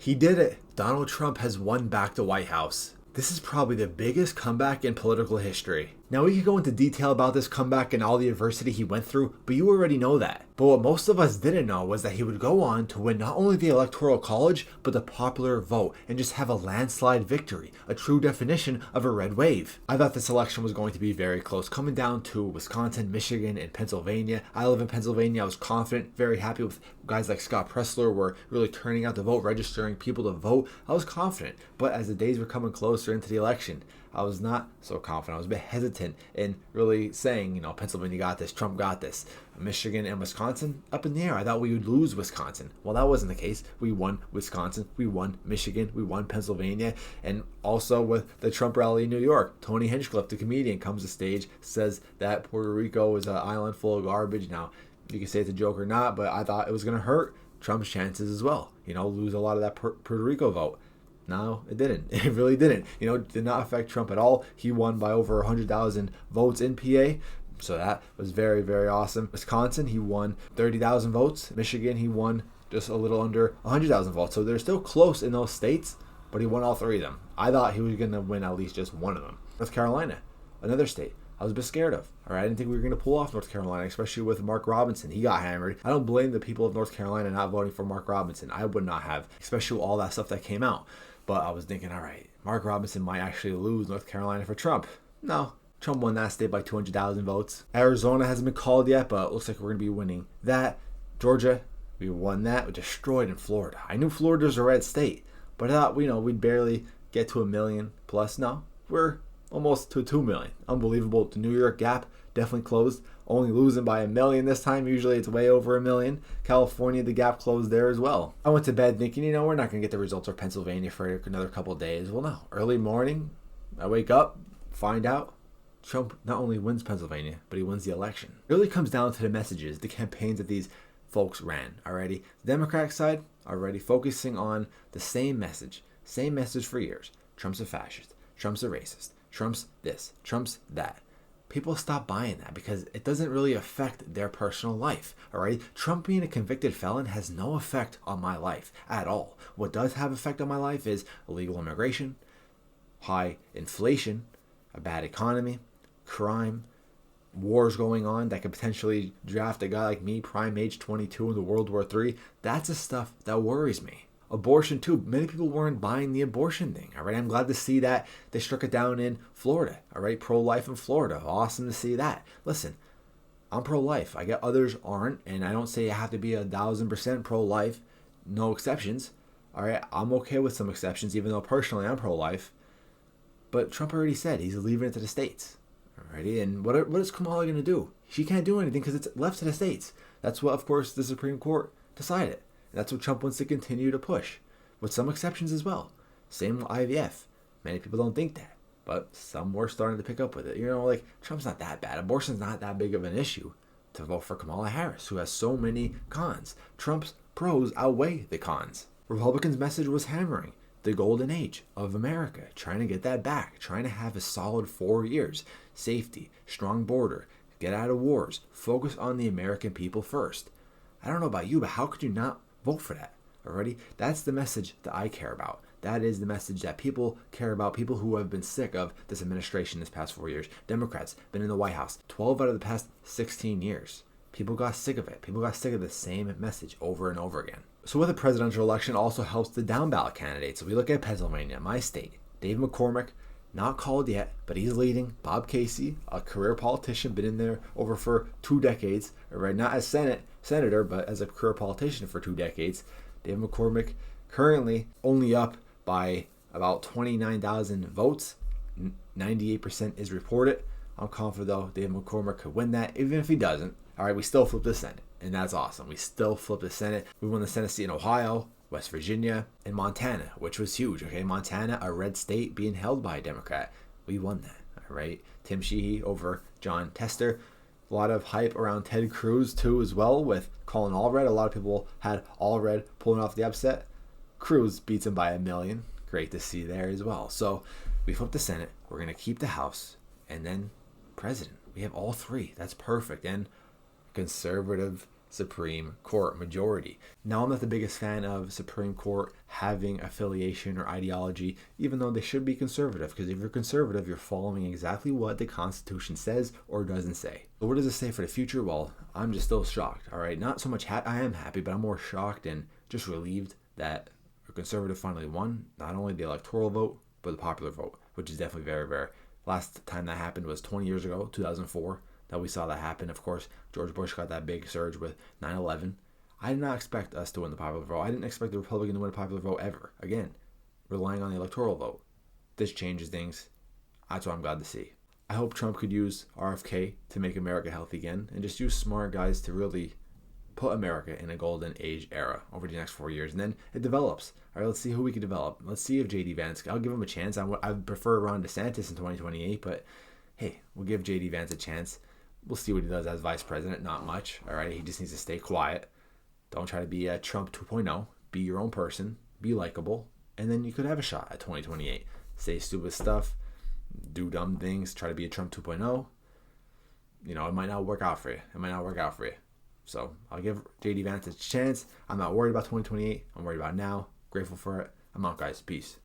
He did it. Donald Trump has won back the White House. This is probably the biggest comeback in political history. Now, we could go into detail about this comeback and all the adversity he went through, but you already know that. But what most of us didn't know was that he would go on to win not only the Electoral College, but the popular vote, and just have a landslide victory, a true definition of a red wave. I thought this election was going to be very close, coming down to Wisconsin, Michigan, and Pennsylvania. I live in Pennsylvania. I was confident, very happy with guys like Scott Pressler were really turning out to vote, registering people to vote. I was confident, but as the days were coming closer into the election, I was not so confident. I was a bit hesitant in really saying, Pennsylvania got this, Trump got this. Michigan and Wisconsin, up in the air. I thought we would lose Wisconsin. Well, that wasn't the case. We won Wisconsin, we won Michigan, we won Pennsylvania, and also with the Trump rally in New York, Tony Hinchcliffe, the comedian, comes to stage, says that Puerto Rico is an island full of garbage. Now, you can say it's a joke or not, but I thought it was going to hurt Trump's chances as well. Lose a lot of that Puerto Rico vote. No, it didn't. It really didn't. Did not affect Trump at all. He won by over 100,000 votes in PA. So that was very, very awesome. Wisconsin, he won 30,000 votes. Michigan, he won just a little under 100,000 votes. So they're still close in those states, but he won all three of them. I thought he was going to win at least just one of them. North Carolina, another state I was a bit scared of. All right, I didn't think we were going to pull off North Carolina, especially with Mark Robinson. He got hammered. I don't blame the people of North Carolina not voting for Mark Robinson. I would not have, especially with all that stuff that came out. But I was thinking, all right, Mark Robinson might actually lose North Carolina for Trump. No, Trump won that state by 200,000 votes. Arizona hasn't been called yet, but it looks like we're going to be winning that. Georgia, we won that. We destroyed in Florida. I knew Florida was a red state, but I thought, we'd barely get to 1 million plus. No, we're almost to 2 million. Unbelievable. The New York gap definitely closed. Only losing by 1 million this time. Usually it's way over 1 million. California, the gap closed there as well. I went to bed thinking, we're not going to get the results of Pennsylvania for another couple of days. Well, no. Early morning, I wake up, find out Trump not only wins Pennsylvania, but he wins the election. It really comes down to the messages, the campaigns that these folks ran already. The Democratic side already focusing on the same message for years. Trump's a fascist. Trump's a racist. Trump's this. Trump's that. People stop buying that because it doesn't really affect their personal life. All right, Trump being a convicted felon has no effect on my life at all. What does have effect on my life is illegal immigration, high inflation, a bad economy, crime, wars going on that could potentially draft a guy like me, prime age 22 into World War III. That's the stuff that worries me. Abortion too. Many people weren't buying the abortion thing. All right, I'm glad to see that they struck it down in Florida. All right, pro-life in Florida. Awesome to see that. Listen, I'm pro-life. I get others aren't, and I don't say I have to be 1,000% pro-life. No exceptions. All right, I'm okay with some exceptions, even though personally I'm pro-life. But Trump already said he's leaving it to the states. Alrighty, and what is Kamala going to do? She can't do anything because it's left to the states. That's what, of course, the Supreme Court decided. And that's what Trump wants to continue to push, with some exceptions as well. Same with IVF. Many people don't think that, but some were starting to pick up with it. Trump's not that bad. Abortion's not that big of an issue to vote for Kamala Harris, who has so many cons. Trump's pros outweigh the cons. Republicans' message was hammering the golden age of America, trying to get that back, trying to have a solid 4 years. Safety, strong border, get out of wars, focus on the American people first. I don't know about you, but how could you not vote for that already? That's the message that I care about. That is the message that people care about, people who have been sick of this administration this past 4 years. Democrats been in the White House 12 out of the past 16 years. People got sick of it. People got sick of the same message over and over again. So with a presidential election also helps the down ballot candidates. So we look at Pennsylvania, my state. Dave McCormick, not called yet, but he's leading. Bob Casey, a career politician, been in there over for 2 decades, right? Not as senator, but as a career politician for 2 decades. Dave McCormick currently only up by about 29,000 votes. 98% is reported. I'm confident though Dave McCormick could win that. Even if he doesn't, all right, we still flip the Senate, and that's awesome. We still flip the Senate. We won the Senate seat in Ohio, West Virginia, and Montana, which was huge. Okay, Montana, a red state being held by a Democrat. We won that. All right, Tim Sheehy over John Tester. A lot of hype around Ted Cruz too as well with Colin Allred. A lot of people had Allred pulling off the upset. Cruz beats him by 1 million. Great to see there as well. So we flip the Senate. We're going to keep the House. And then president. We have all three. That's perfect. And conservative Supreme Court majority. Now, I'm not the biggest fan of Supreme Court having affiliation or ideology, even though they should be conservative, because if you're conservative, you're following exactly what the Constitution says or doesn't say. So what does it say for the future? Well, I'm just still shocked, all right? Not so much I am happy, but I'm more shocked and just relieved that a conservative finally won, not only the electoral vote, but the popular vote, which is definitely very rare. Last time that happened was 20 years ago, 2004. That we saw that happen. Of course, George Bush got that big surge with 9/11. I did not expect us to win the popular vote. I didn't expect the Republican to win a popular vote ever. Again, relying on the electoral vote. This changes things. That's what I'm glad to see. I hope Trump could use RFK to make America healthy again and just use smart guys to really put America in a golden age era over the next 4 years. And then it develops. All right, let's see who we can develop. Let's see if J.D. Vance, I'll give him a chance. I prefer Ron DeSantis in 2028, but hey, we'll give J.D. Vance a chance. We'll see what he does as vice president. Not much. All right. He just needs to stay quiet. Don't try to be a Trump 2.0. Be your own person. Be likable. And then you could have a shot at 2028. Say stupid stuff. Do dumb things. Try to be a Trump 2.0. You know, it might not work out for you. So I'll give J.D. Vance a chance. I'm not worried about 2028. I'm worried about now. Grateful for it. I'm out, guys. Peace.